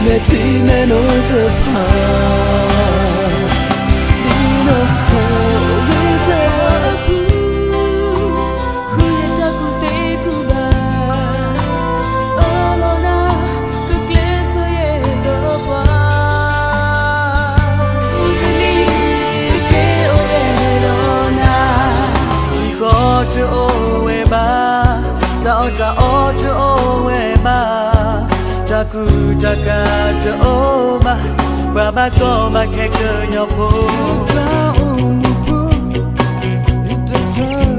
Mẹ chỉ mẹ nói thật hà đi nó sao với ta aku ku yang tak ku teku ba olona ke klesa ye doba tani ke olona we go to owe ba ta o to owe ba Taku taka te oma Baba ko ba ke ke nyopo Ita umpu Ita sa